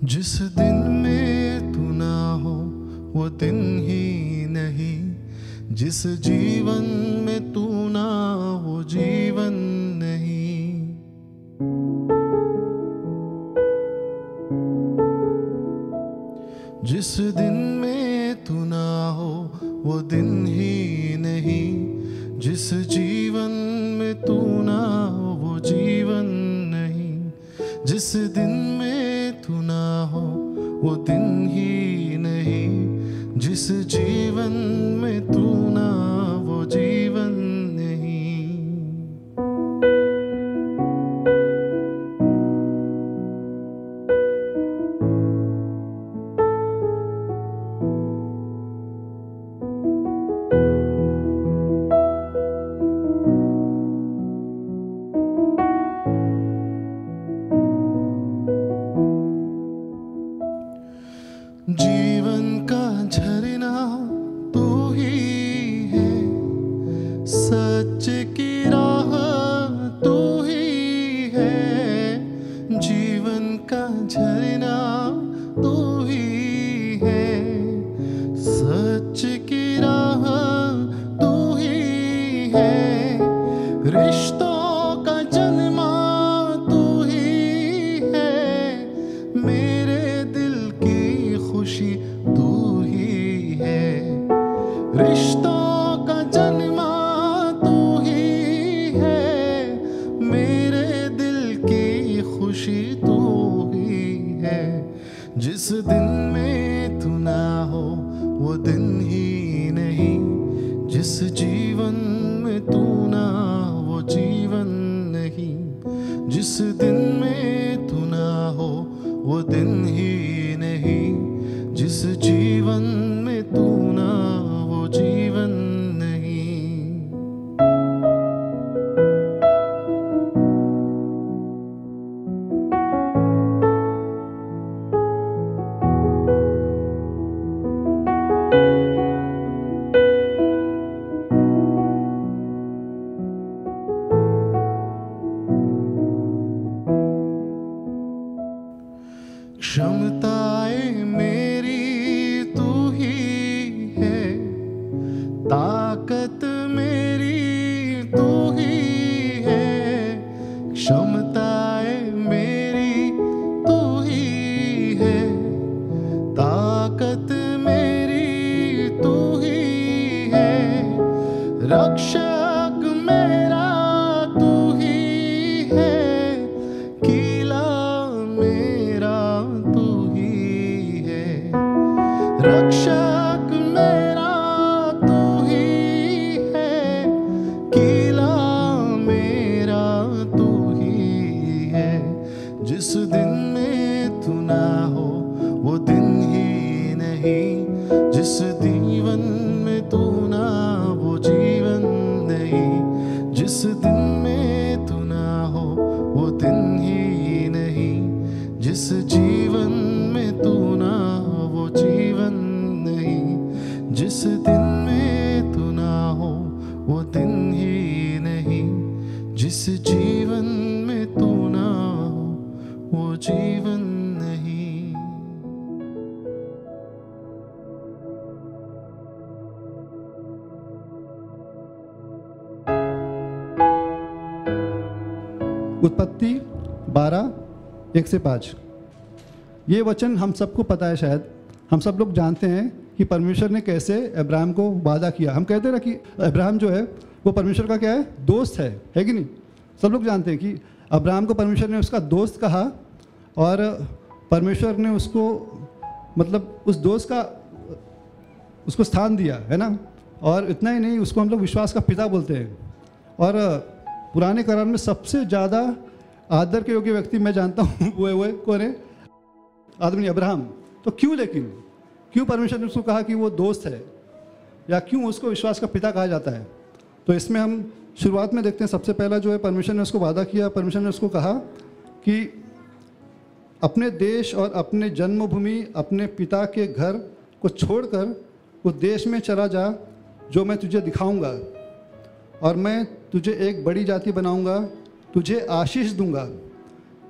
जिस दिन में तू ना हो वो दिन ही नहीं, जिस जीवन में तू ना वो जीवन नहीं। जिस दिन में तू ना हो वो दिन ही नहीं, जिस जीवन में तू ना हो वो जीवन नहीं। जिस दिन में तू ना हो वो दिन ही नहीं, जिस जीवन में तू ना वो जीवन नहीं। जीवन का झरना तू ही है, सच की राह तू ही है। जीवन का झरना तू ही है, सच की राह तू ही है। रिश्तों का जन्मा तू ही है, मेरे दिल की खुशी तू ही है। रिश्तों का जन्मा तू ही है, मेरे दिल की खुशी तू ही है। जिस दिन में तू ना हो वो दिन ही नहीं, जिस जीवन में तू ना वो जीवन नहीं। जिस दिन में तू ना हो वो दिन ही नहीं, जिस जीवन में तू ना वो जीवन नहीं। क्षमताएं मेरी तू ही है, ताकत मेरी तू ही है। क्षमताएं मेरी तू ही है, ताकत मेरी तू ही है। रक्षक मेरा तू ही है, कीला मेरा तू ही है। रक्षक मेरा तू ही है, कीला मेरा तू ही है। जिस दिन में तू ना हो वो दिन ही नहीं, जिस जीवन में तू ना वो जीवन नहीं। जिस दिन में तू ना हो वो दिन ही नहीं, जिस जीवन में तू ना वो जीवन नहीं। जिस दिन में तू ना हो वो दिन ही नहीं, जिस जीवन में तू ना हो वो जीवन नहीं। उत्पत्ति 12:1-5। ये वचन हम सबको पता है, शायद हम सब लोग जानते हैं कि परमेश्वर ने कैसे अब्राहम को वादा किया। हम कहते हैं ना कि अब्राहम जो है वो परमेश्वर का क्या है, दोस्त है कि नहीं। सब लोग जानते हैं कि अब्राहम को परमेश्वर ने उसका दोस्त कहा, और परमेश्वर ने उसको मतलब उस दोस्त का उसको स्थान दिया, है ना। और इतना ही नहीं, उसको हम लोग विश्वास का पिता बोलते हैं। और पुराने करार में सबसे ज़्यादा आदर के योग्य व्यक्ति मैं जानता हूँ वो कौन है, आदमी अब्राहम। तो क्यों परमेश्वर ने उसको कहा कि वो दोस्त है, या क्यों उसको विश्वास का पिता कहा जाता है। तो इसमें हम शुरुआत में देखते हैं, सबसे पहला जो है परमेश्वर ने उसको वादा किया। परमेश्वर ने उसको कहा कि अपने देश और अपने जन्मभूमि, अपने पिता के घर को छोड़कर उस देश में चला जा जो मैं तुझे दिखाऊंगा, और मैं तुझे एक बड़ी जाति बनाऊंगा, तुझे आशीष दूंगा,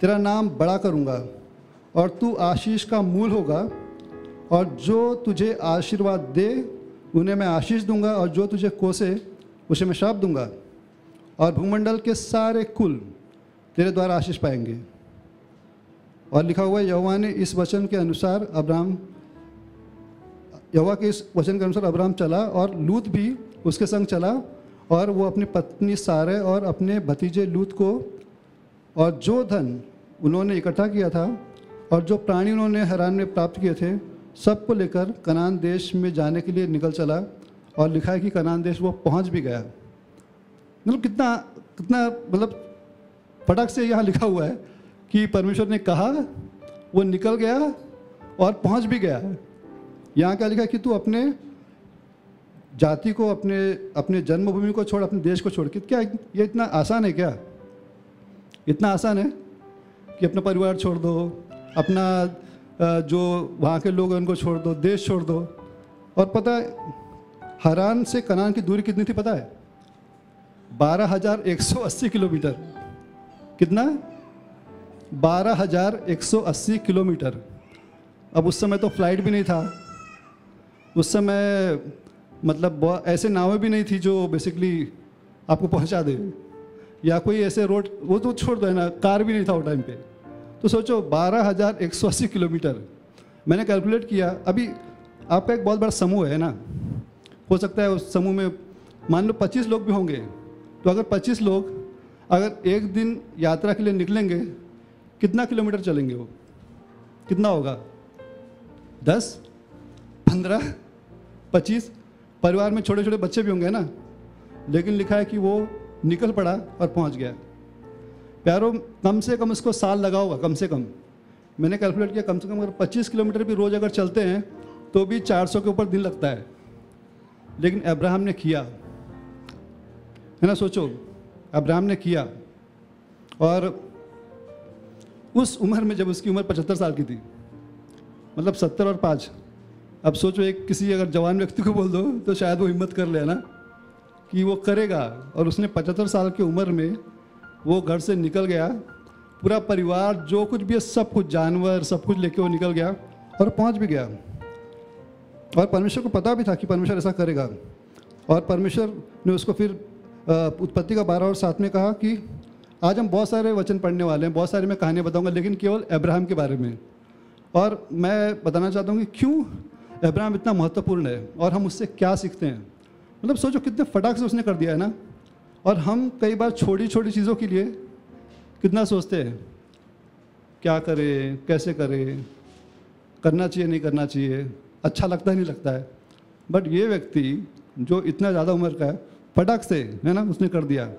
तेरा नाम बड़ा करूंगा और तू आशीष का मूल होगा, और जो तुझे आशीर्वाद दे उन्हें मैं आशीष दूंगा, और जो तुझे कोसे उसे मैं श्राप दूंगा, और भूमंडल के सारे कुल तेरे द्वारा आशीष पाएंगे। और लिखा हुआ है, यहोवा ने इस वचन के अनुसार अब्राम चला, और लूत भी उसके संग चला, और वो अपनी पत्नी सारे और अपने भतीजे लूत को और जो धन उन्होंने इकट्ठा किया था और जो प्राणी उन्होंने हैरान में प्राप्त किए थे सबको लेकर कनान देश में जाने के लिए निकल चला। और लिखा है कि कनान देश वो पहुंच भी गया। मतलब कितना कितना मतलब फटक से यहाँ लिखा हुआ है कि परमेश्वर ने कहा, वो निकल गया और पहुंच भी गया। यहाँ क्या लिखा है कि तू अपने जाति को, अपने जन्मभूमि को छोड़, अपने देश को छोड़। कि क्या ये इतना आसान है? क्या इतना आसान है कि अपना परिवार छोड़ दो, अपना जो वहाँ के लोग हैं उनको छोड़ दो, देश छोड़ दो? और पता है हरान से कनान की दूरी कितनी थी पता है? 12,180 किलोमीटर। कितना? 12,180 किलोमीटर। अब उस समय तो फ्लाइट भी नहीं था, उस समय मतलब ऐसे नावें भी नहीं थी जो बेसिकली आपको पहुंचा दे, या कोई ऐसे रोड, वो तो छोड़ दो है ना, कार भी नहीं था वो टाइम पे। तो सोचो 12,180 किलोमीटर। मैंने कैलकुलेट किया, अभी आपका एक बहुत बड़ा समूह है ना, हो सकता है उस समूह में मान लो 25 लोग भी होंगे, तो अगर 25 लोग अगर एक दिन यात्रा के लिए निकलेंगे, कितना किलोमीटर चलेंगे? वो कितना होगा? 10, 15, 25? परिवार में छोटे छोटे बच्चे भी होंगे ना, लेकिन लिखा है कि वो निकल पड़ा और पहुंच गया। प्यारो, कम से कम इसको साल लगा होगा, कम से कम। मैंने कैलकुलेट किया, कम से कम अगर 25 किलोमीटर भी रोज़ अगर चलते हैं तो भी 400 के ऊपर दिन लगता है। लेकिन अब्राहम ने किया, है ना? सोचो, अब्राहम ने किया, और उस उम्र में, जब उसकी उम्र 75 साल की थी, मतलब 70 और 5। अब सोचो, एक किसी अगर जवान व्यक्ति को बोल दो तो शायद वो हिम्मत कर ले ना कि वो करेगा। और उसने 75 साल की उम्र में वो घर से निकल गया, पूरा परिवार जो कुछ भी है, सब कुछ, जानवर, सब कुछ लेके वो निकल गया और पहुंच भी गया। और परमेश्वर को पता भी था कि परमेश्वर ऐसा करेगा। और परमेश्वर ने उसको फिर उत्पत्ति का 12 और 7 में कहा कि आज हम बहुत सारे वचन पढ़ने वाले हैं, बहुत सारी मैं कहानियाँ बताऊँगा, लेकिन केवल अब्राहम के बारे में। और मैं बताना चाहता हूँ कि क्यों अब्राहम इतना महत्वपूर्ण है और हम उससे क्या सीखते हैं। मतलब सोचो कितने फटाक से उसने कर दिया है ना। और हम कई बार छोटी छोटी चीज़ों के लिए कितना सोचते हैं, क्या करें, कैसे करें, करना चाहिए, नहीं करना चाहिए, अच्छा लगता है, नहीं लगता है। बट ये व्यक्ति जो इतना ज़्यादा उम्र का है, फटाक से, है ना, उसने कर दिया।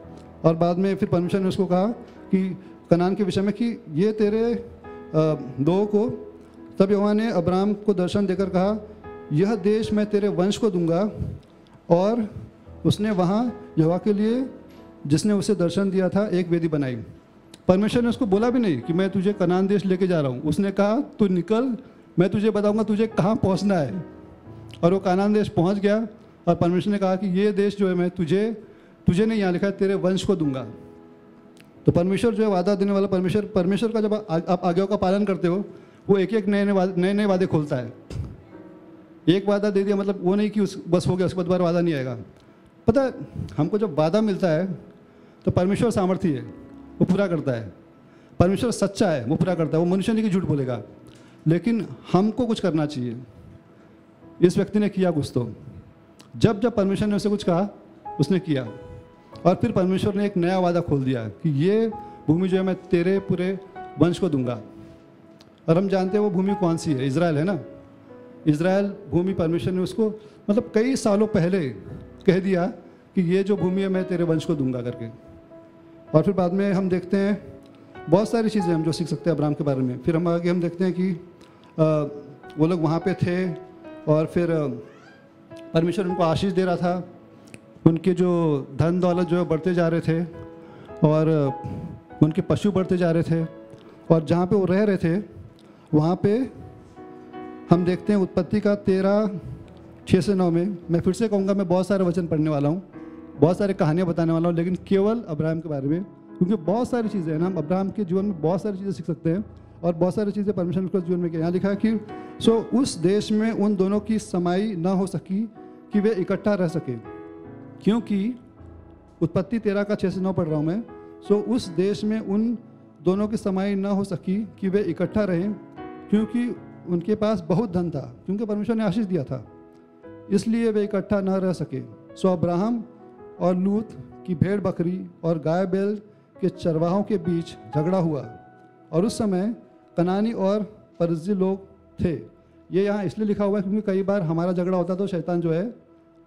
और बाद में फिर परमेश्वर ने उसको कहा कि कनान के विषय में कि ये तेरे दो को। तब यहोवा ने अब्राहम को दर्शन देकर कहा, यह देश मैं तेरे वंश को दूंगा। और उसने वहाँ यहोवा के लिए, जिसने उसे दर्शन दिया था, एक वेदी बनाई। परमेश्वर ने उसको बोला भी नहीं कि मैं तुझे कनान देश लेके जा रहा हूँ। उसने कहा तू निकल, मैं तुझे बताऊँगा तुझे कहाँ पहुँचना है। और वो कनान देश पहुँच गया। और परमेश्वर ने कहा कि ये देश जो है मैं तुझे नहीं, यहाँ लिखा है तेरे वंश को दूंगा। तो परमेश्वर जो है वादा देने वाला परमेश्वर का जब आप आज्ञाओं का पालन करते हो, वो एक एक नए वादे खोलता है। एक वादा दे दिया मतलब वो नहीं कि बस हो गया, उसके बाद दोबारा वादा नहीं आएगा। पता है, हमको जब वादा मिलता है तो परमेश्वर सामर्थी है, वो पूरा करता है। परमेश्वर सच्चा है, वो पूरा करता है। वो मनुष्य नहीं कि झूठ बोलेगा। लेकिन हमको कुछ करना चाहिए। इस व्यक्ति ने किया कुछ, तो जब परमेश्वर ने उसे कुछ कहा उसने किया। और फिर परमेश्वर ने एक नया वादा खोल दिया कि ये भूमि जो है मैं तेरे पूरे वंश को दूंगा। और हम जानते हैं वो भूमि कौन सी है, इजराइल है ना। इजराइल भूमि परमेश्वर ने उसको मतलब कई सालों पहले कह दिया कि ये जो भूमि है मैं तेरे वंश को दूंगा करके। और फिर बाद में हम देखते हैं बहुत सारी चीज़ें हम जो सीख सकते हैं अब्राहम के बारे में। फिर हम आगे हम देखते हैं कि वो लोग वहाँ पे थे और फिर परमेश्वर उनको आशीष दे रहा था। उनके जो धन दौलत जो है बढ़ते जा रहे थे और उनके पशु बढ़ते जा रहे थे। और जहाँ पे वो रह रहे थे वहाँ पे हम देखते हैं उत्पत्ति का 13:6-9 में। मैं फिर से कहूँगा, मैं बहुत सारे वचन पढ़ने वाला हूँ, बहुत सारी कहानियाँ बताने वाला हूँ, लेकिन केवल अब्राहम के बारे में, क्योंकि बहुत सारी चीज़ें हैं ना, हम अब्राहम के जीवन में बहुत सारी चीज़ें सीख सकते हैं। और बहुत सारी चीज़ें परमेश्वर ने उसके जीवन में की। यहाँ लिखा है कि सो उस देश में उन दोनों की समाई न हो सकी कि वे इकट्ठा रह सके, क्योंकि उत्पत्ति 13 का 6 से 9 पढ़ रहा हूँ मैं। सो उस देश में उन दोनों की समाई न हो सकी कि वे इकट्ठा रहें, क्योंकि उनके पास बहुत धन था, क्योंकि परमेश्वर ने आशीष दिया था, इसलिए वे इकट्ठा न रह सके। सो अब्राहम और लूत की भेड़ बकरी और गाय बैल के चरवाहों के बीच झगड़ा हुआ, और उस समय कनानी और परिज्जी लोग थे। ये यहाँ इसलिए लिखा हुआ है क्योंकि कई बार हमारा झगड़ा होता है तो शैतान जो है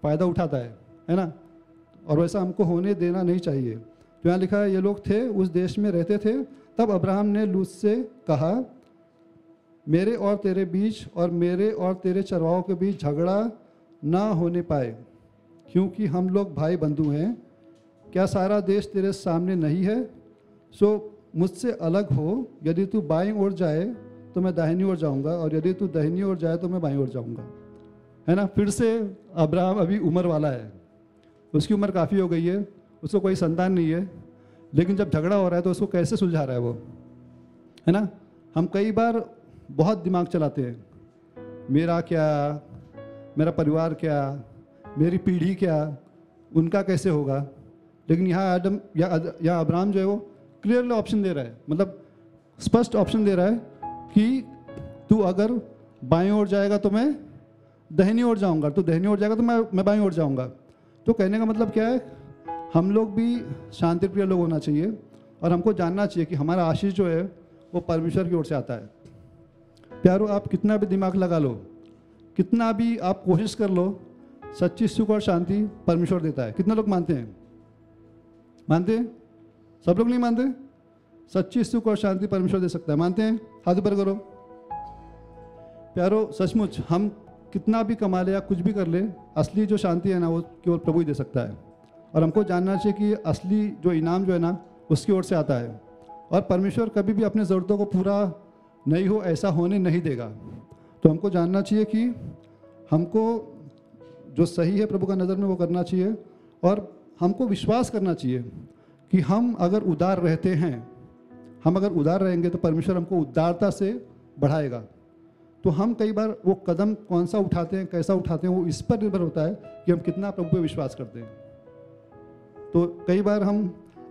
फ़ायदा उठाता है ना, और वैसा हमको होने देना नहीं चाहिए। तो यहाँ लिखा है ये लोग थे, उस देश में रहते थे। तब अब्राहम ने लूत से कहा, मेरे और तेरे बीच और मेरे और तेरे चरवाहों के बीच झगड़ा ना होने पाए, क्योंकि हम लोग भाई बंधु हैं। क्या सारा देश तेरे सामने नहीं है? सो मुझसे अलग हो, यदि तू बाईं ओर जाए तो मैं दाहिनी ओर जाऊंगा, और यदि तू दाहिनी ओर जाए तो मैं बाईं ओर जाऊंगा। है ना। फिर से अब्राहम अभी उम्र वाला है, उसकी उम्र काफ़ी हो गई है, उसको कोई संतान नहीं है, लेकिन जब झगड़ा हो रहा है तो उसको कैसे सुलझा रहा है वो, है ना। हम कई बार बहुत दिमाग चलाते हैं, मेरा क्या, मेरा परिवार क्या, मेरी पीढ़ी क्या, उनका कैसे होगा। लेकिन यहाँ अब्राहम जो है वो क्लियरली ऑप्शन दे रहा है, मतलब स्पष्ट ऑप्शन दे रहा है कि तू अगर बाईं ओर जाएगा तो मैं दाहिनी ओर जाऊंगा, तू दाहिनी ओर जाएगा तो मैं बाईं ओर जाऊंगा। तो कहने का मतलब क्या है, हम लोग भी शांति प्रिय लोग होना चाहिए, और हमको जानना चाहिए कि हमारा आशीष जो है वो परमेश्वर की ओर से आता है। प्यारो, आप कितना भी दिमाग लगा लो, कितना भी आप कोशिश कर लो, सच्ची सुख और शांति परमेश्वर देता है। कितने लोग मानते हैं? मानते हैं? सब लोग नहीं मानते? सच्ची सुख और शांति परमेश्वर दे सकता है। मानते हैं? हाथ ऊपर करो। प्यारो, सचमुच हम कितना भी कमा ले या कुछ भी कर ले, असली जो शांति है ना वो केवल प्रभु ही दे सकता है। और हमको जानना चाहिए कि असली जो इनाम जो है ना उसकी ओर से आता है, और परमेश्वर कभी भी अपने ज़रूरतों को पूरा नहीं हो ऐसा होने नहीं देगा। तो हमको जानना चाहिए कि हमको जो सही है प्रभु का नज़र में वो करना चाहिए, और हमको विश्वास करना चाहिए कि हम अगर उदार रहते हैं, हम अगर उदार रहेंगे तो परमेश्वर हमको उदारता से बढ़ाएगा। तो हम कई बार वो कदम कौन सा उठाते हैं, कैसा उठाते हैं, वो इस पर निर्भर होता है कि हम कितना प्रभु पे विश्वास करते हैं। तो कई बार हम,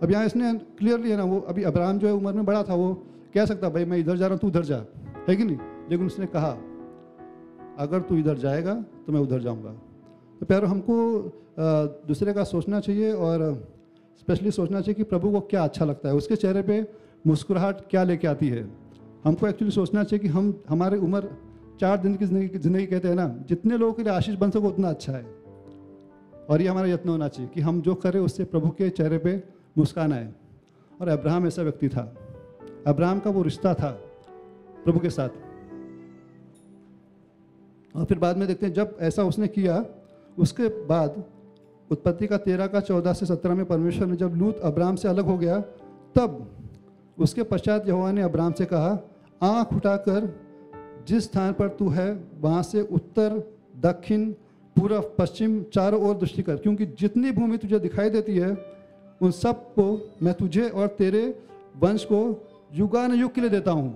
अब यहाँ इसने क्लियरली है ना, वो अभी अब्राहम जो है उम्र में बड़ा था, वो कह सकता भाई मैं इधर जा रहा हूँ तू उधर जा, है कि नहीं, लेकिन उसने कहा अगर तू इधर जाएगा तो मैं उधर जाऊँगा। तो प्यारो, हमको दूसरे का सोचना चाहिए, और स्पेशली सोचना चाहिए कि प्रभु को क्या अच्छा लगता है, उसके चेहरे पे मुस्कुराहट क्या लेके आती है। हमको एक्चुअली सोचना चाहिए कि हम हमारी उम्र 4 दिन की जिंदगी कहते हैं ना, जितने लोगों के लिए आशीष बन सको उतना अच्छा है। और ये हमारा यत्न होना चाहिए कि हम जो करें उससे प्रभु के चेहरे पे मुस्कान आए। और अब्राहम ऐसा व्यक्ति था, अब्राहम का वो रिश्ता था प्रभु के साथ। और फिर बाद में देखते हैं जब ऐसा उसने किया, उसके बाद उत्पत्ति का 13 का 14 से 17 में परमेश्वर ने जब लूत अब्राहम से अलग हो गया, तब उसके पश्चात यहोवा ने अब्राहम से कहा, आँख उठाकर जिस स्थान पर तू है वहाँ से उत्तर, दक्षिण, पूर्व, पश्चिम चारों ओर दृष्टि कर, क्योंकि जितनी भूमि तुझे दिखाई देती है उन सब को मैं तुझे और तेरे वंश को युगानुयुग के लिए देता हूँ।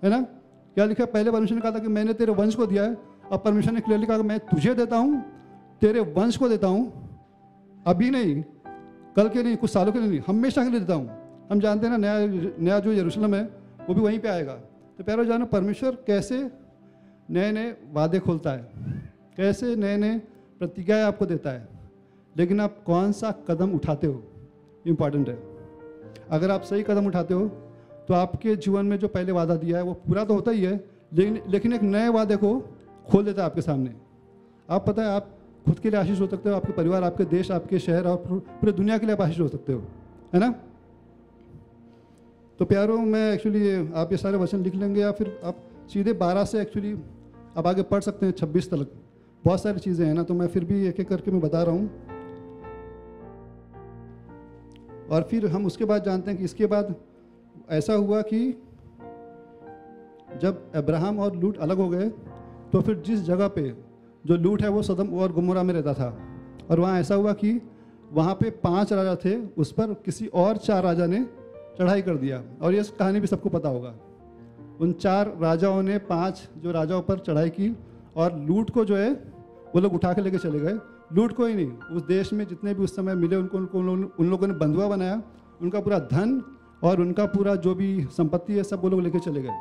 है ना। क्या लिखा? पहले परमेश्वर ने कहा था कि मैंने तेरे वंश को दिया है, अब परमेश्वर ने क्लियरली कहा कि मैं तुझे देता हूँ, तेरे वंश को देता हूँ, अभी नहीं, कल के नहीं, कुछ सालों के लिए नहीं, हमेशा के लिए देता हूँ। हम जानते हैं ना, नया जो यरूशलेम है वो भी वहीं पे आएगा। तो प्यारो जानो, परमेश्वर कैसे नए नए वादे खोलता है, कैसे नए नए प्रतिज्ञाएं आपको देता है, लेकिन आप कौन सा कदम उठाते हो इम्पॉर्टेंट है। अगर आप सही कदम उठाते हो तो आपके जीवन में जो पहले वादा दिया है वो पूरा तो होता ही है, लेकिन एक नए वादे को खोल देता है आपके सामने। आप पता है, आप खुद के लिए आशीष हो सकते हो, आपके परिवार, आपके देश, आपके शहर और पूरे दुनिया के लिए आप आशीष हो सकते हो, है ना। तो प्यारो, मैं एक्चुअली आप ये सारे वचन लिख लेंगे या फिर आप सीधे 12 से एक्चुअली आप आगे पढ़ सकते हैं 26 तक। बहुत सारी चीज़ें हैं ना, तो मैं फिर भी एक एक करके मैं बता रहा हूँ। और फिर हम उसके बाद जानते हैं कि इसके बाद ऐसा हुआ कि जब अब्राहम और लूत अलग हो गए, तो फिर जिस जगह पे जो लूत है वो सदम और गमोरा में रहता था, और वहाँ ऐसा हुआ कि वहाँ पे 5 राजा थे, उस पर किसी और 4 राजा ने चढ़ाई कर दिया। और ये कहानी भी सबको पता होगा, उन 4 राजाओं ने 5 जो राजाओं पर चढ़ाई की और लूट को जो है वो लोग उठा के लेके चले गए। लूट को ही नहीं, उस देश में जितने भी उस समय मिले उनको उन लोगों ने बंधुआ बनाया, उनका पूरा धन और उनका पूरा जो भी संपत्ति है सब वो लोग लेके चले गए।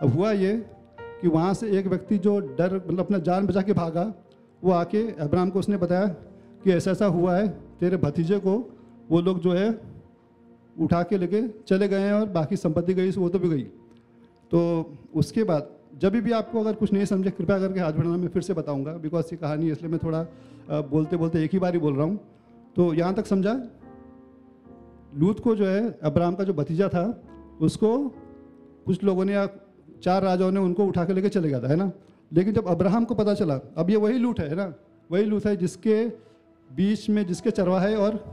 अब हुआ ये कि वहाँ से एक व्यक्ति जो डर मतलब अपना जान बचा के भागा, वो आके अब्राहम को उसने बताया कि ऐसा ऐसा हुआ है, तेरे भतीजे को वो लोग जो है उठा के लेके चले गए हैं और बाकी संपत्ति गई वो तो भी गई। तो उसके बाद जब भी आपको अगर कुछ नहीं समझे कृपया करके हाथ बढ़ाना, मैं फिर से बताऊंगा बिकॉज ये कहानी है इसलिए मैं थोड़ा बोलते बोलते एक ही बार ही बोल रहा हूँ। तो यहाँ तक समझा, लूत को जो है अब्राहम का जो भतीजा था उसको कुछ लोगों ने या 4 राजाओं ने उनको उठा के लेके चले गया था, है ना। लेकिन जब अब्राहम को पता चला, अब ये वही लूट है ना, वही लूट है जिसके बीच में जिसके चरवाहे और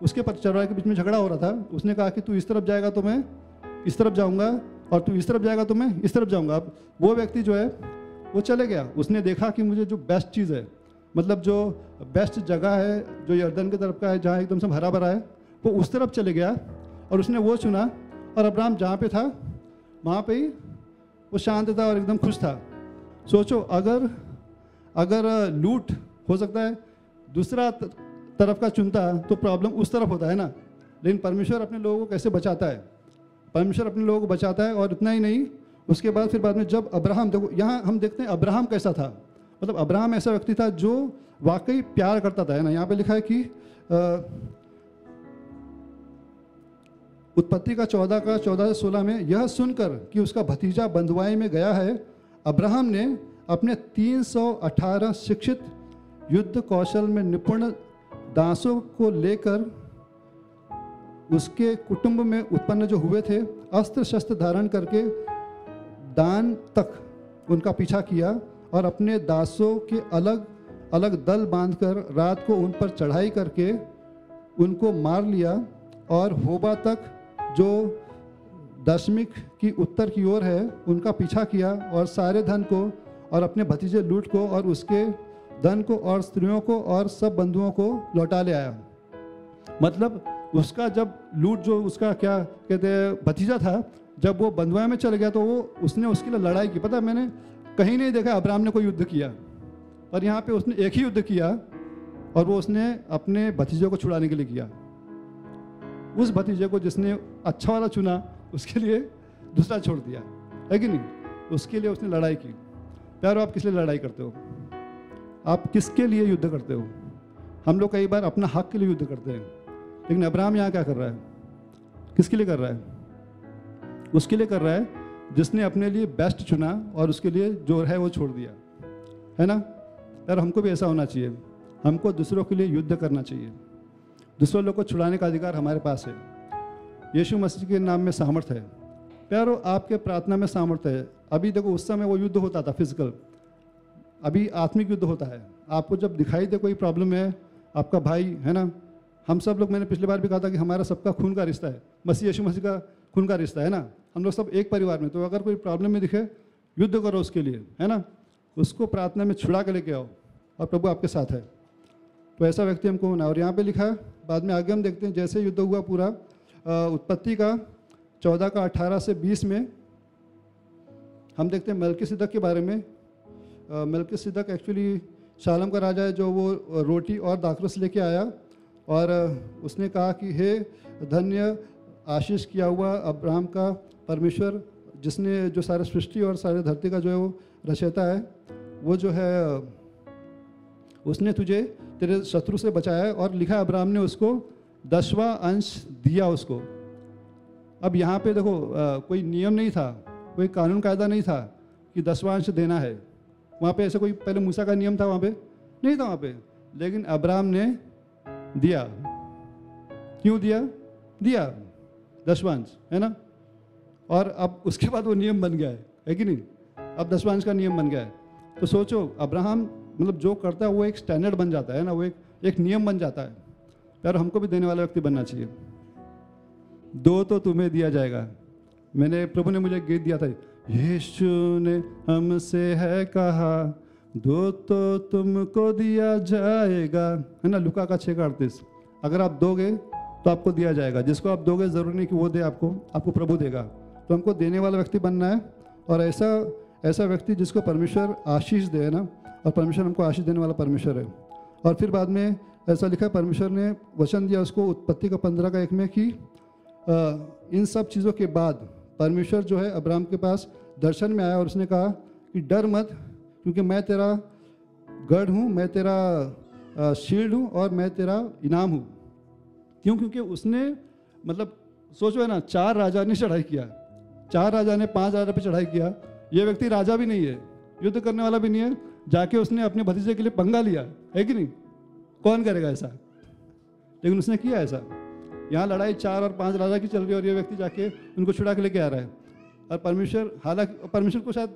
उसके चरवाहे के बीच में झगड़ा हो रहा था। उसने कहा कि तू इस तरफ जाएगा तो मैं इस तरफ जाऊंगा और तू इस तरफ जाएगा तो मैं इस तरफ जाऊंगा। अब वो व्यक्ति जो है वो चले गया, उसने देखा कि मुझे जो बेस्ट चीज़ है, मतलब जो बेस्ट जगह है जो यर्दन की तरफ का है जहाँ एकदम से हरा भरा है, वो उस तरफ चले गया और उसने वो चुना। और अब्राहम जहाँ पे था वहाँ पे ही वो शांत था और एकदम खुश था। सोचो अगर लूट हो सकता है दूसरा तरफ का चुनता तो प्रॉब्लम उस तरफ होता है ना, लेकिन परमेश्वर अपने लोगों को कैसे बचाता है, परमेश्वर अपने लोगों को बचाता है। और इतना ही नहीं, उसके बाद फिर बाद में जब अब्राहम, देखो यहाँ हम देखते हैं अब्राहम कैसा था, मतलब अब्राहम ऐसा व्यक्ति था जो वाकई प्यार करता था, है ना। यहाँ पे लिखा है कि उत्पत्ति का 14 से 16 में, यह सुनकर कि उसका भतीजा बंधुआई में गया है, अब्राहम ने अपने 318 शिक्षित युद्ध कौशल में निपुण दासों को लेकर उसके कुटुंब में उत्पन्न जो हुए थे अस्त्र शस्त्र धारण करके दान तक उनका पीछा किया और अपने दासों के अलग अलग दल बांधकर रात को उन पर चढ़ाई करके उनको मार लिया और होबा तक जो दशमिक की उत्तर की ओर है उनका पीछा किया और सारे धन को और अपने भतीजे लूट को और उसके धन को और स्त्रियों को और सब बंधुओं को लौटा ले आया। मतलब उसका जब लूट जो उसका क्या कहते हैं भतीजा था, जब वो बंधुआ में चल गया तो उसने उसके लिए लड़ाई की। पता है मैंने कहीं नहीं देखा अब्राहम ने कोई युद्ध किया, और यहाँ पे उसने एक ही युद्ध किया और वो उसने अपने भतीजे को छुड़ाने के लिए किया। उस भतीजे को जिसने अच्छा वाला चुना उसके लिए दूसरा छोड़ दिया, है कि नहीं। उसके लिए उसने लड़ाई की। प्यारो, आप किस लिए लड़ाई करते हो? आप किसके लिए युद्ध करते हो? हम लोग कई बार अपना हक के लिए युद्ध करते हैं, लेकिन अब्राहम यहाँ क्या कर रहा है? किसके लिए कर रहा है? उसके लिए कर रहा है जिसने अपने लिए बेस्ट चुना और उसके लिए जो है वो छोड़ दिया, है ना। यार हमको भी ऐसा होना चाहिए, हमको दूसरों के लिए युद्ध करना चाहिए, दूसरों लोग को छुड़ाने का अधिकार हमारे पास है। यीशु मसीह के नाम में सामर्थ्य है। प्यारो, आपके प्रार्थना में सामर्थ्य है। अभी देखो उस समय वो युद्ध होता था फिजिकल, अभी आत्मिक युद्ध होता है। आपको जब दिखाई दे कोई प्रॉब्लम है, आपका भाई है ना, हम सब लोग, मैंने पिछली बार भी कहा था कि हमारा सबका खून का रिश्ता है, मसीह यीशु मसीह का खून का रिश्ता है ना, हम लोग सब एक परिवार में। तो अगर कोई प्रॉब्लम में दिखे, युद्ध करो उसके लिए, है ना, उसको प्रार्थना में छुड़ा के लेके आओ और प्रभु आपके साथ है। तो ऐसा व्यक्ति हमको होना। और यहाँ पे लिखा है, बाद में आगे हम देखते हैं जैसे युद्ध हुआ पूरा, उत्पत्ति का 14 का 18 से 20 में हम देखते हैं मलकीसिदक के बारे में। मलकीसिदक एक्चुअली शालम का राजा है, जो वो रोटी और दाखरस लेके आया और उसने कहा कि हे धन्य आशीष किया हुआ अब्राहम का परमेश्वर, जिसने जो सारे सृष्टि और सारे धरती का जो है वो रचयिता है, वो जो है उसने तुझे तेरे शत्रु से बचाया। और लिखा अब्राहम ने उसको 10वां अंश दिया उसको। अब यहाँ पे देखो कोई नियम नहीं था, कोई कानून कायदा नहीं था कि 10वां अंश देना है। वहाँ पे ऐसे कोई पहले मूसा का नियम था, वहाँ पे नहीं था वहाँ पे, लेकिन अब्राहम ने दिया। क्यों दिया? 10वां अंश, है ना। और अब उसके बाद वो नियम बन गया है कि नहीं, अब 10वां अंश का नियम बन गया है। तो सोचो अब्राहम मतलब जो करता है वो एक स्टैंडर्ड बन जाता है ना, वो एक नियम बन जाता है। यार हमको भी देने वाला व्यक्ति बनना चाहिए। दो तो तुम्हें दिया जाएगा। मैंने, प्रभु ने मुझे गीत दिया था, यीशु ने हमसे है कहा दो तो तुमको दिया जाएगा, है ना, लुका का 6:38। अगर आप दोगे तो आपको दिया जाएगा। जिसको आप दोगे जरूरी नहीं कि वो दे आपको प्रभु देगा। तो हमको देने वाला व्यक्ति बनना है, और ऐसा व्यक्ति जिसको परमेश्वर आशीष दे ना, और परमेश्वर हमको आशीष देने वाला परमेश्वर है। और फिर बाद में ऐसा लिखा है, परमेश्वर ने वचन दिया उसको उत्पत्ति का 15:1 में कि इन सब चीज़ों के बाद परमेश्वर जो है अब्राहम के पास दर्शन में आया और उसने कहा कि डर मत, क्योंकि मैं तेरा गढ़ हूँ, मैं तेरा शील्ड हूँ और मैं तेरा इनाम हूँ। क्यों? क्योंकि उसने मतलब सोचो है ना, 4 राजा ने चढ़ाई किया, 4 राजा ने 5 राजा पे चढ़ाई किया। ये व्यक्ति राजा भी नहीं है, युद्ध करने वाला भी नहीं है, जाके उसने अपने भतीजे के लिए पंगा लिया है कि नहीं? कौन करेगा ऐसा? लेकिन उसने किया ऐसा। यहाँ लड़ाई 4 और 5 राजा की चल रही है और ये व्यक्ति जाके उनको छुड़ा के लेके आ रहा है। और परमेश्वर, हालांकि परमेश्वर को शायद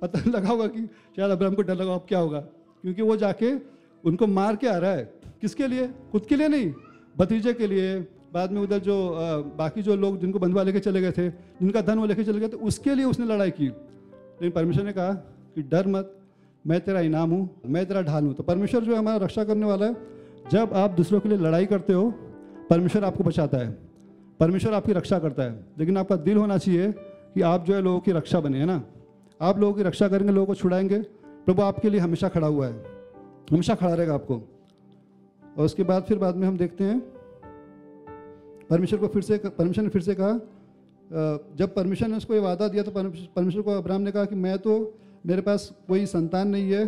पता लगा होगा कि शायद अब्राहम को डर लगा अब क्या होगा, क्योंकि वो जाके उनको मार के आ रहा है। किसके लिए? खुद के लिए नहीं, भतीजे के लिए। बाद में उधर जो बाकी जो लोग जिनको बंधुआ लेके चले गए थे, जिनका धन वो लेके चले गए थे, उसके लिए उसने लड़ाई की। लेकिन परमेश्वर ने कहा कि डर मत, मैं तेरा इनाम हूँ, मैं तेरा ढाल हूँ। तो परमेश्वर जो है हमारा रक्षा करने वाला है। जब आप दूसरों के लिए लड़ाई करते हो, परमेश्वर आपको बचाता है, परमेश्वर आपकी रक्षा करता है। लेकिन आपका दिल होना चाहिए कि आप जो है लोगों की रक्षा बने, है ना? आप लोगों की रक्षा करेंगे, लोगों को छुड़ाएंगे, प्रभु आपके लिए हमेशा खड़ा हुआ है, हमेशा खड़ा रहेगा आपको। और उसके बाद फिर बाद में हम देखते हैं परमेश्वर ने फिर से कहा, जब परमेश्वर ने उसको ये वादा दिया तो परमेश्वर को अब्राहम ने कहा कि मेरे पास कोई संतान नहीं है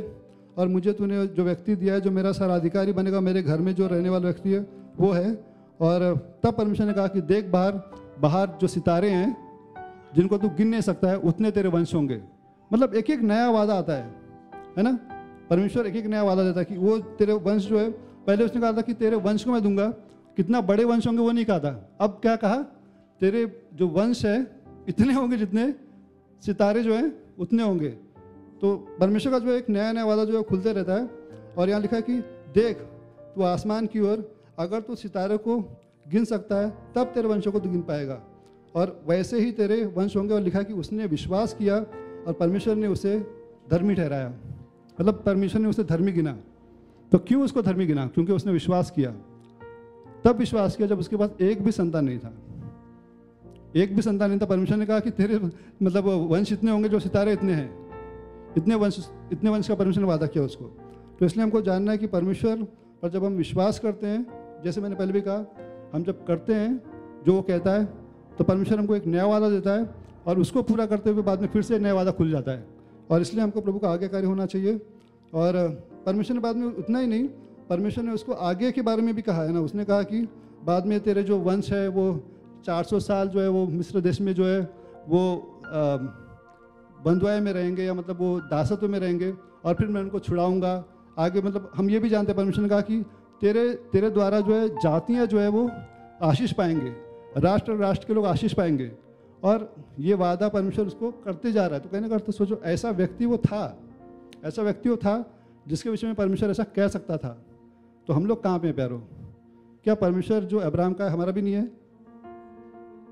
और मुझे तूने जो व्यक्ति दिया है जो मेरा सर्वाधिकारी बनेगा, मेरे घर में जो रहने वाला व्यक्ति है वो है। और तब परमेश्वर ने कहा कि देख बाहर जो सितारे हैं जिनको तू गिन नहीं सकता है, उतने तेरे वंश होंगे। मतलब एक एक नया वादा आता है ना? परमेश्वर एक एक नया वादा देता है कि वो तेरे वंश जो है, पहले उसने कहा था कि तेरे वंश को मैं दूंगा, कितना बड़े वंश होंगे वो नहीं कहा था। अब क्या कहा? तेरे जो वंश है इतने होंगे जितने सितारे जो हैं उतने होंगे। तो परमेश्वर का जो है एक नया नया वादा जो है खुलते रहता है। और यहाँ लिखा है कि देख तू आसमान की ओर, अगर तू सितारे को गिन सकता है तब तेरे वंशों को तू गिन पाएगा, और वैसे ही तेरे वंश होंगे। और लिखा है कि उसने विश्वास किया और परमेश्वर ने उसे धर्मी ठहराया। मतलब परमेश्वर ने उसे धर्मी गिना। तो क्यों उसको धर्मी गिना? क्योंकि उसने विश्वास किया। तब विश्वास किया जब उसके पास एक भी संतान नहीं था, एक भी संतान नहीं था। परमेश्वर ने कहा कि तेरे मतलब वंश इतने होंगे जो सितारे इतने हैं, इतने वंश का परमेश्वर ने वादा किया उसको। तो इसलिए हमको जानना है कि परमेश्वर पर जब हम विश्वास करते हैं, जैसे मैंने पहले भी कहा, हम जब करते हैं जो वो कहता है तो परमेश्वर हमको एक नया वादा देता है और उसको पूरा करते हुए बाद में फिर से नया वादा खुल जाता है। और इसलिए हमको प्रभु का आज्ञाकारी होना चाहिए। और परमेश्वर ने बाद में उतना ही नहीं, परमेश्वर ने उसको आगे के बारे में भी कहा है ना। उसने कहा कि बाद में तेरे जो वंश है वो 400 साल जो है वो मिस्र देश में जो है वो बंधुआई में रहेंगे, या मतलब वो दासत्व में रहेंगे, और फिर मैं उनको छुड़ाऊंगा आगे। मतलब हम ये भी जानते हैं, परमेश्वर ने कहा कि तेरे द्वारा जो है जातियाँ जो है वो आशीष पाएंगे, राष्ट्र के लोग आशीष पाएंगे। और ये वादा परमेश्वर उसको करते जा रहा है। तो कहने का अर्थ सोचो, ऐसा व्यक्ति वो था जिसके विषय में परमेश्वर ऐसा कह सकता था। तो हम लोग कहाँ पे हैं प्यारो? क्या परमेश्वर जो अब्राहम का है हमारा भी नहीं है?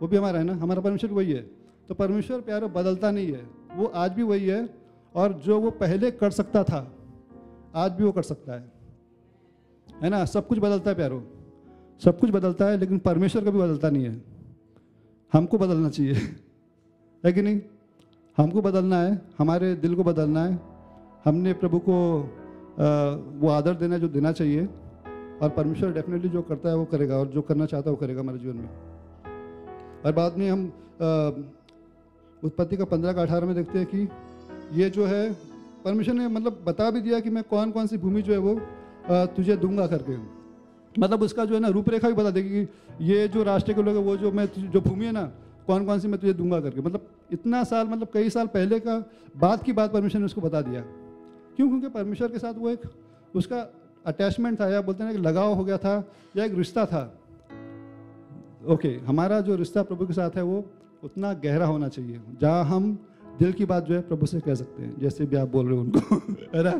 वो भी हमारा है ना, हमारा परमेश्वर वही है। तो परमेश्वर प्यारो बदलता नहीं है, वो आज भी वही है। और जो वो पहले कर सकता था आज भी वो कर सकता है ना? सब कुछ बदलता है प्यारो, सब कुछ बदलता है, लेकिन परमेश्वर कभी बदलता नहीं है। हमको बदलना चाहिए, है कि नहीं? हमको बदलना है, हमारे दिल को बदलना है। हमने प्रभु को वो आदर देना जो देना चाहिए, और परमेश्वर डेफिनेटली जो करता है वो करेगा, और जो करना चाहता है वो करेगा हमारे जीवन में। और बाद में हम उत्पत्ति का 15:18 में देखते हैं कि ये जो है परमेश्वर ने मतलब बता भी दिया कि मैं कौन कौन सी भूमि जो है वो तुझे दूंगा करके। मतलब उसका जो है ना रूपरेखा भी बता देगी कि ये जो राष्ट्र के लोग हैं वो जो भूमि है ना, कौन कौन सी मैं तुझे दूंगा करके। मतलब इतना साल, मतलब कई साल पहले का बात की बात परमेश्वर ने उसको बता दिया। क्यों? क्योंकि परमेश्वर के साथ वो एक उसका अटैचमेंट था, या बोलते हैं कि लगाव हो गया था, या एक रिश्ता था। ओके, हमारा जो रिश्ता प्रभु के साथ है वो उतना गहरा होना चाहिए जहाँ हम दिल की बात जो है प्रभु से कह सकते हैं, जैसे भी आप बोल रहे हो उनको है ना।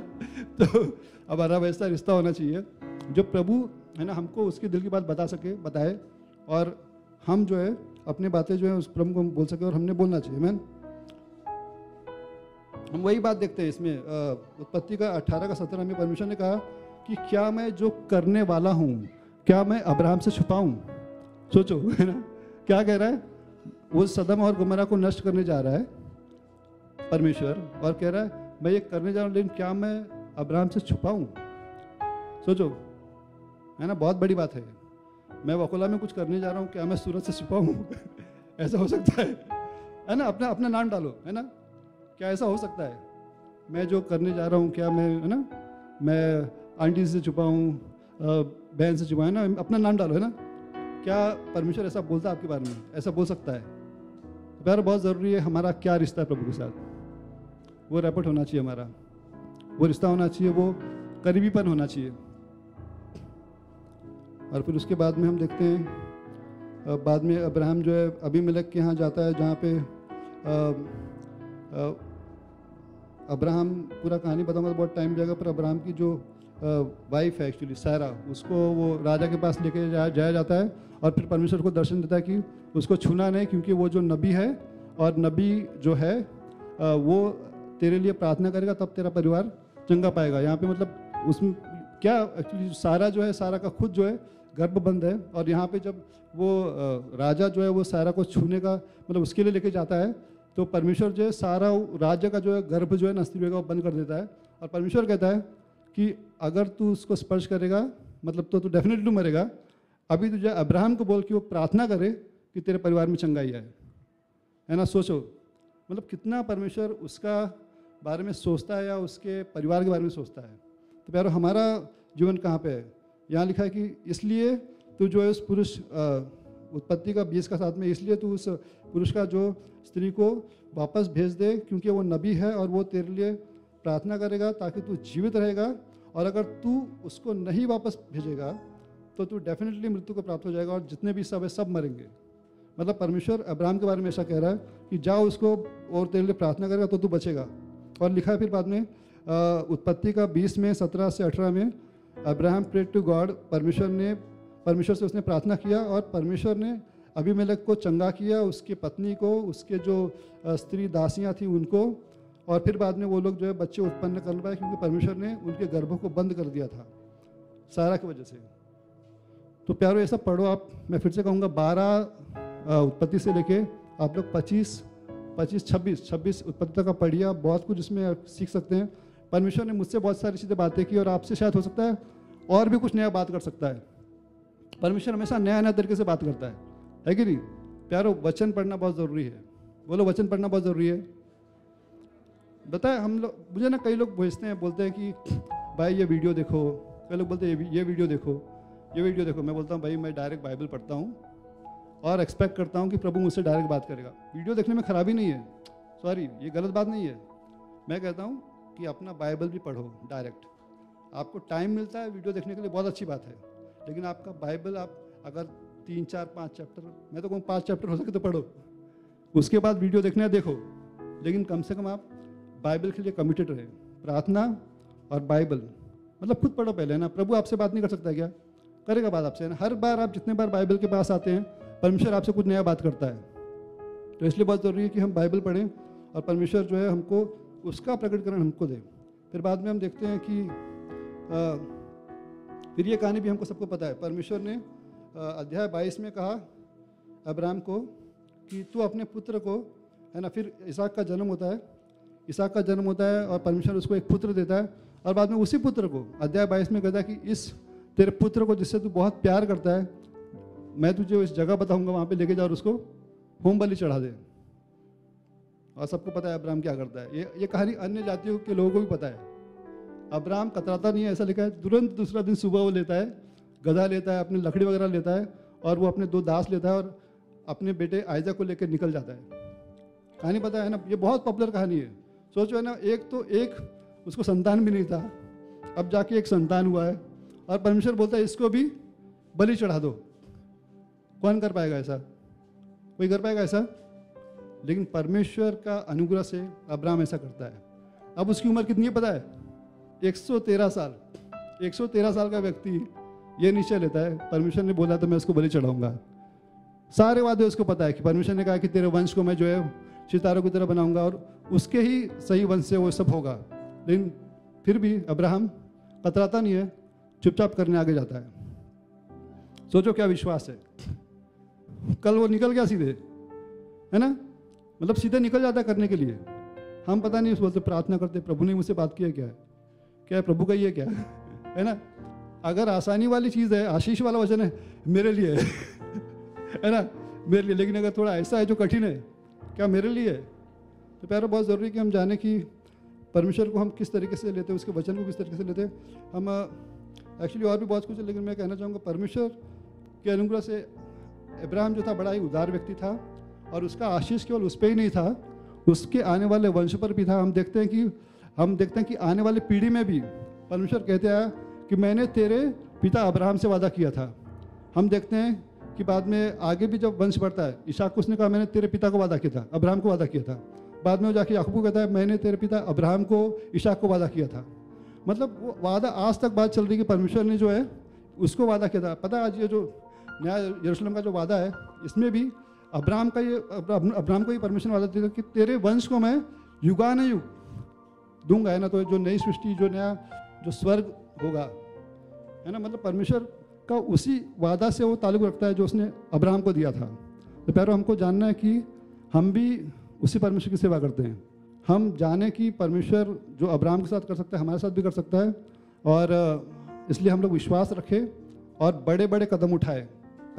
तो हमारा वैसा रिश्ता होना चाहिए जो प्रभु है ना हमको उसकी दिल की बात बताए, और हम जो है अपनी बातें जो है उस प्रभु को बोल सके, और हमने बोलना चाहिए। मैन हम वही बात देखते हैं इसमें उत्पत्ति का 18:17 में परमेश्वर ने कहा कि क्या मैं जो करने वाला हूँ क्या मैं अब्राहम से छुपाऊँ? सोचो, है ना, क्या कह रहा है? वो सदम और गुमरा को नष्ट करने जा रहा है परमेश्वर, और कह रहा है मैं ये करने जा रहा हूँ, लेकिन क्या मैं अब्राहम से छुपाऊं? सोचो, है ना, बहुत बड़ी बात है। मैं वकोला में कुछ करने जा रहा हूँ, क्या मैं सूरज से छुपाऊं? ऐसा हो सकता है ना? अपना अपना नाम डालो, है ना? क्या ऐसा हो सकता है? मैं जो करने जा रहा हूँ, क्या मैं, है ना, मैं आंटी से छुपाऊं, बहन से छुपाऊं, है ना? अपना नाम डालो, है ना? क्या परमेश्वर ऐसा बोलता है आपके बारे में? ऐसा बोल सकता है? तो प्यार, बहुत ज़रूरी है हमारा क्या रिश्ता है प्रभु के साथ, वो रैपट होना चाहिए हमारा, वो रिश्ता होना चाहिए, वो करीबीपन होना चाहिए। और फिर उसके बाद में हम देखते हैं, बाद में अब्राहम जो है अबीमेलेक के यहाँ जाता है, जहाँ पे अब्राहम, पूरा कहानी बताऊंगा तो बहुत टाइम जाएगा, पर अब्राहम की जो वाइफ है एक्चुअली सारा, उसको वो राजा के पास लेके जाया जाता है, और फिर परमेश्वर को दर्शन देता है कि उसको छूना नहीं, क्योंकि वो जो नबी है, और नबी जो है वो तेरे लिए प्रार्थना करेगा, तब तेरा परिवार चंगा पाएगा। यहाँ पे मतलब उसमें क्या एक्चुअली सारा जो है, सारा का खुद जो है गर्भबंद है, और यहाँ पे जब वो राजा जो है वो सारा को छूने का मतलब उसके लिए लेके जाता है, तो परमेश्वर जो है सारा राज्य का जो है गर्भ जो है ना स्त्री का वो बंद कर देता है, और परमेश्वर कहता है कि अगर तू उसको स्पर्श करेगा मतलब तो तू डेफिनेटली मरेगा। अभी तुझे अब्राहम को बोल कि वो प्रार्थना करे कि तेरे परिवार में चंगाई आए, है ना? सोचो मतलब कितना परमेश्वर उसका बारे में सोचता है, या उसके परिवार के बारे में सोचता है। तो प्यारो, हमारा जीवन कहाँ पे है? यहाँ लिखा है कि इसलिए तू जो है उस पुरुष, उत्पत्ति का 20 का साथ में, इसलिए तू उस पुरुष का जो स्त्री को वापस भेज दे, क्योंकि वो नबी है और वो तेरे लिए प्रार्थना करेगा ताकि तू जीवित रहेगा, और अगर तू उसको नहीं वापस भेजेगा तो तू डेफिनेटली मृत्यु को प्राप्त हो जाएगा, और जितने भी सब है सब मरेंगे। मतलब परमेश्वर अब्राहम के बारे में ऐसा कह रहा है कि जाओ उसको और तेरे लिए प्रार्थना करेगा तो तू बचेगा। और लिखा है फिर बाद में उत्पत्ति का 20 में 17 से 18 में, अब्राहम प्रेड टू गॉड, परमेश्वर से उसने प्रार्थना किया, और परमेश्वर ने अबीमेलेक को चंगा किया, उसकी पत्नी को, उसके जो स्त्री दासियां थी उनको, और फिर बाद में वो लोग जो है बच्चे उत्पन्न कर पाए, क्योंकि परमेश्वर ने उनके गर्भों को बंद कर दिया था सारा की वजह से। तो प्यारो ऐसा पढ़ो आप, मैं फिर से कहूँगा 12 उत्पत्ति से लेके आप लोग 26 उत्पत्ति तक का पढ़िए, आप बहुत कुछ इसमें सीख सकते हैं। परमेश्वर ने मुझसे बहुत सारी चीज़ें बातें की, और आपसे शायद हो सकता है और भी कुछ नया बात कर सकता है। परमेश्वर हमेशा नया नया तरीके से बात करता है कि नहीं प्यारो? वचन पढ़ना बहुत ज़रूरी है। बोलो, वचन पढ़ना बहुत ज़रूरी है। बताए हम लोग, मुझे ना कई लोग भेजते हैं, बोलते हैं कि भाई ये वीडियो देखो, कई लोग बोलते हैं ये वीडियो देखो, ये वीडियो देखो। मैं बोलता हूँ भाई मैं डायरेक्ट बाइबल पढ़ता हूँ और एक्सपेक्ट करता हूँ कि प्रभु मुझसे डायरेक्ट बात करेगा। वीडियो देखने में खराबी नहीं है, सॉरी ये गलत बात नहीं है। मैं कहता हूँ कि अपना बाइबल भी पढ़ो डायरेक्ट। आपको टाइम मिलता है वीडियो देखने के लिए, बहुत अच्छी बात है, लेकिन आपका बाइबल आप अगर 3, 4, 5 चैप्टर, मैं तो कहूँ 5 चैप्टर हो सके तो पढ़ो, उसके बाद वीडियो देखना देखो, लेकिन कम से कम आप बाइबल के लिए कमिटेड रहे। प्रार्थना और बाइबल मतलब खुद पढ़ो पहले, ना प्रभु आपसे बात नहीं कर सकता क्या? करेगा बात आपसे, ना। हर बार आप जितने बार बाइबल के पास आते हैं परमेश्वर आपसे कुछ नया बात करता है। तो इसलिए बहुत ज़रूरी है कि हम बाइबल पढ़ें और परमेश्वर जो है हमको उसका प्रकटीकरण हमको दे। फिर बाद में हम देखते हैं कि फिर ये कहानी भी हमको सबको पता है। परमेश्वर ने अध्याय 22 में कहा अब्राहम को कि तू अपने पुत्र को, है ना, फिर इसहाक का जन्म होता है, इसहाक का जन्म होता है और परमेश्वर उसको एक पुत्र देता है, और बाद में उसी पुत्र को अध्याय 22 में कहता है कि इस तेरे पुत्र को जिससे तू बहुत प्यार करता है, मैं तुझे इस जगह बताऊंगा, वहाँ पे लेके जा और उसको होम बलि चढ़ा दे। और सबको पता है अब्राहम क्या करता है। ये कहानी अन्य जातियों के लोगों को भी पता है। अब्राहम कतराता नहीं है, ऐसा लिखा है। तुरंत दूसरा दिन सुबह वो लेता है, गधा लेता है, अपनी लकड़ी वगैरह लेता है, और वो अपने 2 दास लेता है और अपने बेटे आइजक को लेकर निकल जाता है। कहानी पता है ना, ये बहुत पॉपुलर कहानी है। सोचो है ना, एक उसको संतान भी नहीं था, अब जाके एक संतान हुआ है, और परमेश्वर बोलता है इसको भी बलि चढ़ा दो। कौन कर पाएगा ऐसा? कोई कर पाएगा ऐसा? लेकिन परमेश्वर का अनुग्रह से अब्राहम ऐसा करता है। अब उसकी उम्र कितनी है पता है? 113 साल। 113 साल का व्यक्ति ये निश्चय लेता है, परमेश्वर ने बोला तो मैं उसको बलि चढ़ाऊंगा। सारे वादे उसको पता है कि परमेश्वर ने कहा कि तेरे वंश को मैं जो है सितारों की तरह बनाऊंगा, और उसके ही सही वंश से वो सब होगा। लेकिन फिर भी अब्राहम कतराता नहीं है, चुपचाप करने आगे जाता है। सोचो क्या विश्वास है। कल वो निकल गया सीधे, है ना, मतलब सीधे निकल जाता है करने के लिए। हम पता नहीं उस बोलते प्रार्थना करते प्रभु ने मुझसे बात किया क्या है प्रभु का ये क्या है ना। अगर आसानी वाली चीज़ है, आशीष वाला वचन है मेरे लिए है ना, मेरे लिए। लेकिन अगर थोड़ा ऐसा है जो कठिन है, क्या मेरे लिए है? तो प्यारा बहुत ज़रूरी है कि हम जाने कि परमेश्वर को हम किस तरीके से लेते हैं, उसके वचन को किस तरीके से लेते हैं। हम एक्चुअली और भी बहुत कुछ है, लेकिन मैं कहना चाहूँगा परमेश्वर के अनुग्रह से अब्राहम जो था बड़ा ही उदार व्यक्ति था, और उसका आशीष केवल उस पर ही नहीं था, उसके आने वाले वंश पर भी था। हम देखते हैं कि आने वाली पीढ़ी में भी परमेश्वर कहते हैं कि मैंने तेरे पिता अब्राहम से वादा किया था। हम देखते हैं कि बाद में आगे भी जब वंश बढ़ता है, इसहाक को उसने कहा मैंने तेरे पिता को वादा किया था, अब्राहम को वादा किया था। बाद में वो जाके याकूब को कहता है मैंने तेरे पिता अब्राहम को, इसहाक को वादा किया था। मतलब वो वादा आज तक बात चल रही है कि परमेश्वर ने जो है उसको वादा किया था। पता है आज ये जो नया यरूशलेम का जो वादा है, इसमें भी अब्राहम को ही परमेश्वर ने वादा दिया कि तेरे वंश को मैं युगानुयुग दूंगा, है ना। तो जो नई सृष्टि, जो नया जो स्वर्ग होगा, है ना, मतलब परमेश्वर का उसी वादा से वो ताल्लुक रखता है जो उसने अब्राहम को दिया था। तो प्यारो हमको जानना है कि हम भी उसी परमेश्वर की सेवा करते हैं। हम जाने कि परमेश्वर जो अब्राहम के साथ कर सकता है हमारे साथ भी कर सकता है, और इसलिए हम लोग विश्वास रखें और बड़े बड़े कदम उठाए,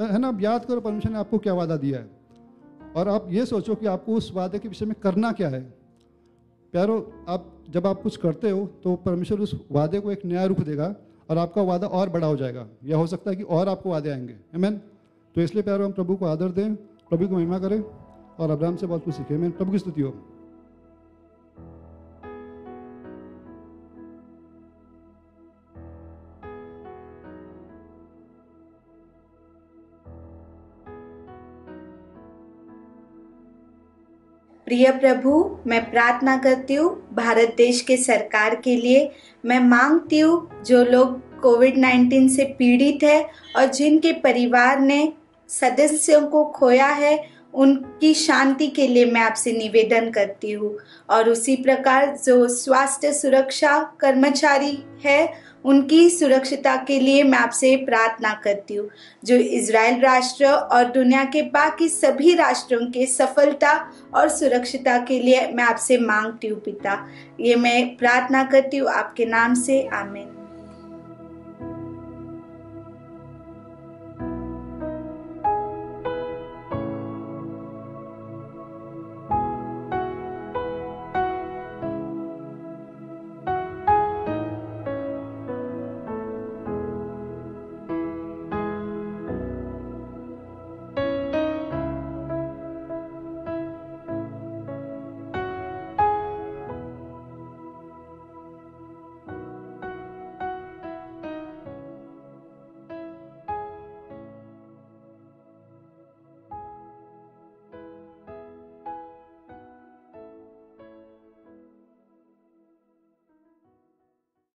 है ना। अब याद करो परमेश्वर ने आपको क्या वादा दिया है, और आप ये सोचो कि आपको उस वादे के विषय में करना क्या है। प्यारो जब आप कुछ करते हो तो परमेश्वर उस वादे को एक नया रूप देगा और आपका वादा और बड़ा हो जाएगा, या हो सकता है कि और आपको वादे आएंगे। आमीन। तो इसलिए प्यारो हम प्रभु को आदर दें, प्रभु को महिमा करें और अब्राहम से बहुत कुछ सीखें। आमीन। प्रभु की स्तुति हो। प्रिय प्रभु, मैं प्रार्थना करती हूँ भारत देश के सरकार के लिए। मैं मांगती हूँ जो लोग कोविड-19 से पीड़ित है और जिनके परिवार ने सदस्यों को खोया है, उनकी शांति के लिए मैं आपसे निवेदन करती हूँ। और उसी प्रकार जो स्वास्थ्य सुरक्षा कर्मचारी है, उनकी सुरक्षिता के लिए मैं आपसे प्रार्थना करती हूँ। जो इज़राइल राष्ट्र और दुनिया के बाकी सभी राष्ट्रों के सफलता और सुरक्षिता के लिए मैं आपसे मांगती हूँ पिता। ये मैं प्रार्थना करती हूँ आपके नाम से, आमीन।